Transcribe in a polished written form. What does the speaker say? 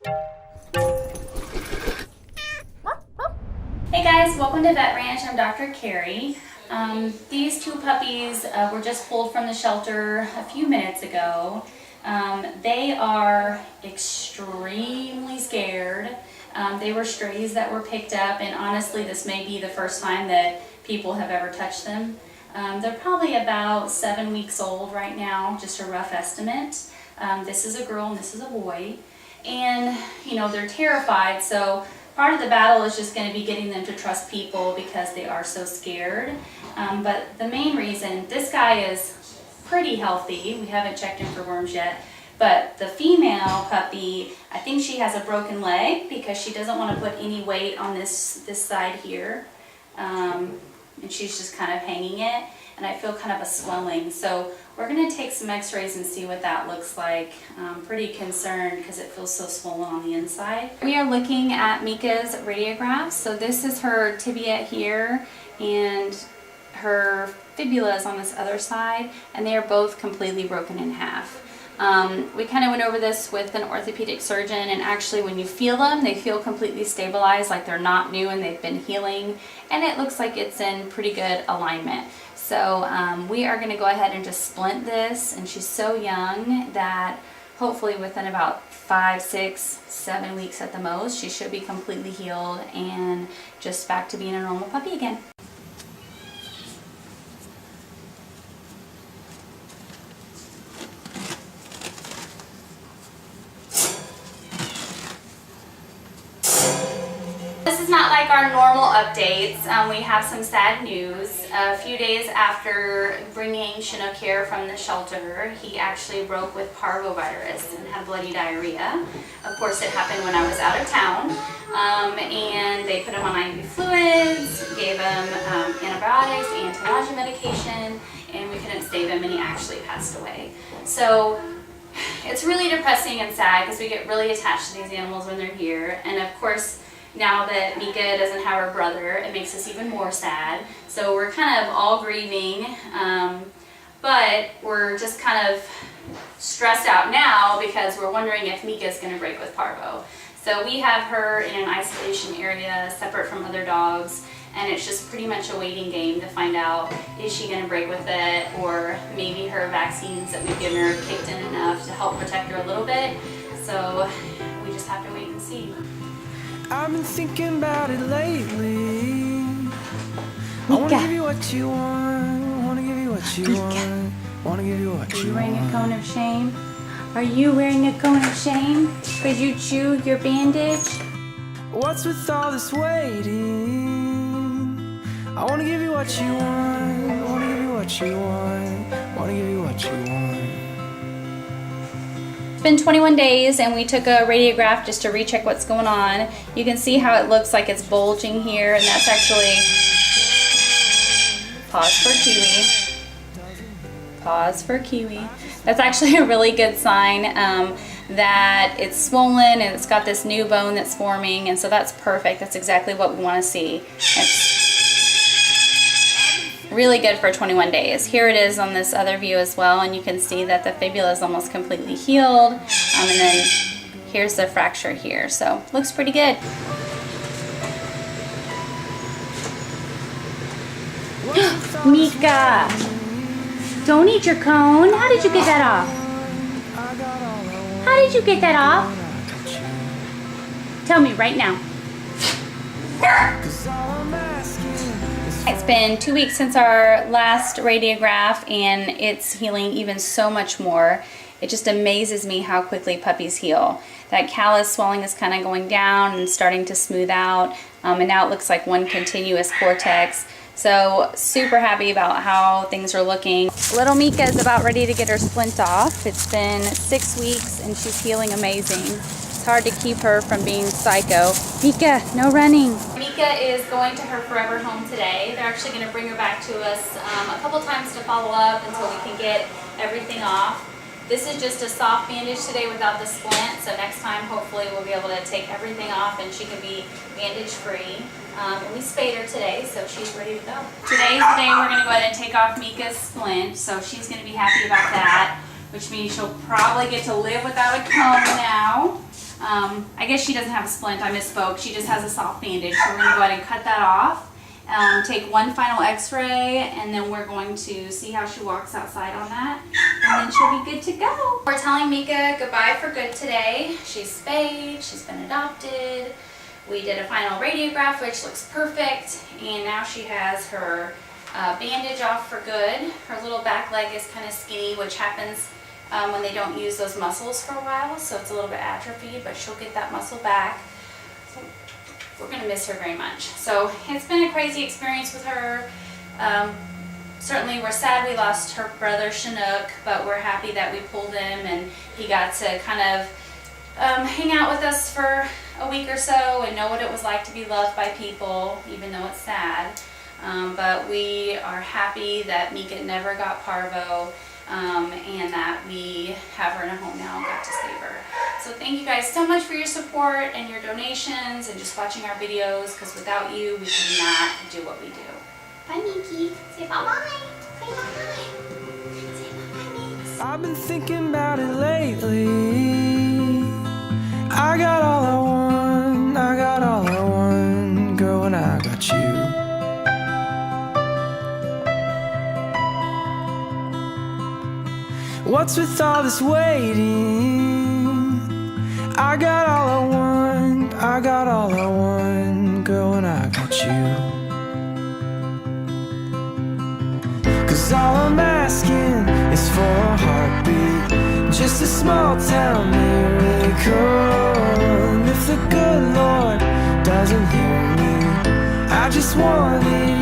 Hey guys, welcome to Vet Ranch. I'm Dr. Carrie. These two puppies were just pulled from the shelter a few minutes ago. They are extremely scared. They were strays that were picked up, and honestly this may be the first time that people have ever touched them. They're probably about 7 weeks old right now, just a rough estimate. This is a girl and this is a boy. And you know, they're terrified, so part of the battle is just going to be getting them to trust people because they are so scared. But the main reason, this guy is pretty healthy. We haven't checked him for worms yet. But the female puppy, I think she has a broken leg because she doesn't want to put any weight on this side here. And she's just kind of hanging it. And I feel kind of a swelling. So we're going to take some x-rays and see what that looks like. I'm pretty concerned because it feels so swollen on the inside. We are looking at Mika's radiographs. So this is her tibia here and her fibula is on this other side, and they are both completely broken in half. We kind of went over this with an orthopedic surgeon, and actually when you feel them, they feel completely stabilized, like they're not new and they've been healing, and it looks like it's in pretty good alignment. So we are going to go ahead and just splint this, and she's so young that hopefully within about 5, 6, 7 weeks at the most, she should be completely healed and just back to being a normal puppy again. This is not like our normal updates. We have some sad news. A few days after bringing Shinocare from the shelter, he actually broke with parvovirus and had bloody diarrhea. Of course, it happened when I was out of town. And they put him on IV fluids, gave him antibiotics, anti-nausea medication, and we couldn't save him, and he actually passed away. So it's really depressing and sad because we get really attached to these animals when they're here. And of course, now that Mika doesn't have her brother, it makes us even more sad. So we're kind of all grieving, but we're just kind of stressed out now because we're wondering if Mika's going to break with parvo. So we have her in an isolation area separate from other dogs, and it's just pretty much a waiting game to find out, is she going to break with it, or maybe her vaccines that we've given her kicked in enough to help protect her a little bit. So we just have to wait and see. I've been thinking about it lately. I wanna give you what you want. Wanna give you what you want. Wanna give you what you want. Are you wearing a cone of shame? Are you wearing a cone of shame? Could you chew your bandage? What's with all this waiting? I wanna give you what you want. Wanna give you what you want. Wanna give you what you want. It's been 21 days and we took a radiograph just to recheck what's going on. You can see how it looks like it's bulging here, and that's actually, pause for Kiwi. Pause for Kiwi. That's actually a really good sign that it's swollen and it's got this new bone that's forming, and so that's perfect. That's exactly what we want to see. It's really good for 21 days. Here it is on this other view as well, and you can see that the fibula is almost completely healed, and then here's the fracture here, so looks pretty good. Mika, don't eat your cone. How did you get that off? How did you get that off? Tell me right now. It's been 2 weeks since our last radiograph, and it's healing even so much more. It just amazes me how quickly puppies heal. That callus swelling is kind of going down and starting to smooth out, and now it looks like one continuous cortex. So super happy about how things are looking. Little Mika is about ready to get her splint off. It's been 6 weeks and she's healing amazing. It's hard to keep her from being psycho. Mika, no running. Mika is going to her forever home today. They're actually going to bring her back to us a couple times to follow up until we can get everything off. This is just a soft bandage today without the splint, so next time hopefully we'll be able to take everything off and she can be bandage free. And we spayed her today, so she's ready to go. Today's the day we're going to go ahead and take off Mika's splint, so she's going to be happy about that, which means she'll probably get to live without a cone now. I guess she doesn't have a splint, I misspoke. She just has a soft bandage. So we're gonna go ahead and cut that off. Take one final x-ray, and then we're going to see how she walks outside on that, and then she'll be good to go. We're telling Mika goodbye for good today. She's spayed, she's been adopted. We did a final radiograph, which looks perfect, and now she has her bandage off for good. Her little back leg is kind of skinny, which happens when they don't use those muscles for a while, so it's a little bit atrophied, but she'll get that muscle back. So we're gonna miss her very much. So it's been a crazy experience with her. Certainly we're sad we lost her brother Chinook, but we're happy that we pulled him and he got to kind of hang out with us for a week or so and know what it was like to be loved by people, even though it's sad. But we are happy that Mika never got parvo, and that we have her in a home now and got to save her. So thank you guys so much for your support and your donations and just watching our videos, because without you, we could not do what we do. Bye, Miki. Say bye-bye. Say bye-bye. Say bye-bye, Mix. I've been thinking about it lately. I got all I want, I got all I want, girl, when I got you. What's with all this waiting? I got all I want, I got all I want, girl, when I got you. 'Cause all I'm asking is for a heartbeat, just a small town miracle. And if the good Lord doesn't hear me, I just want it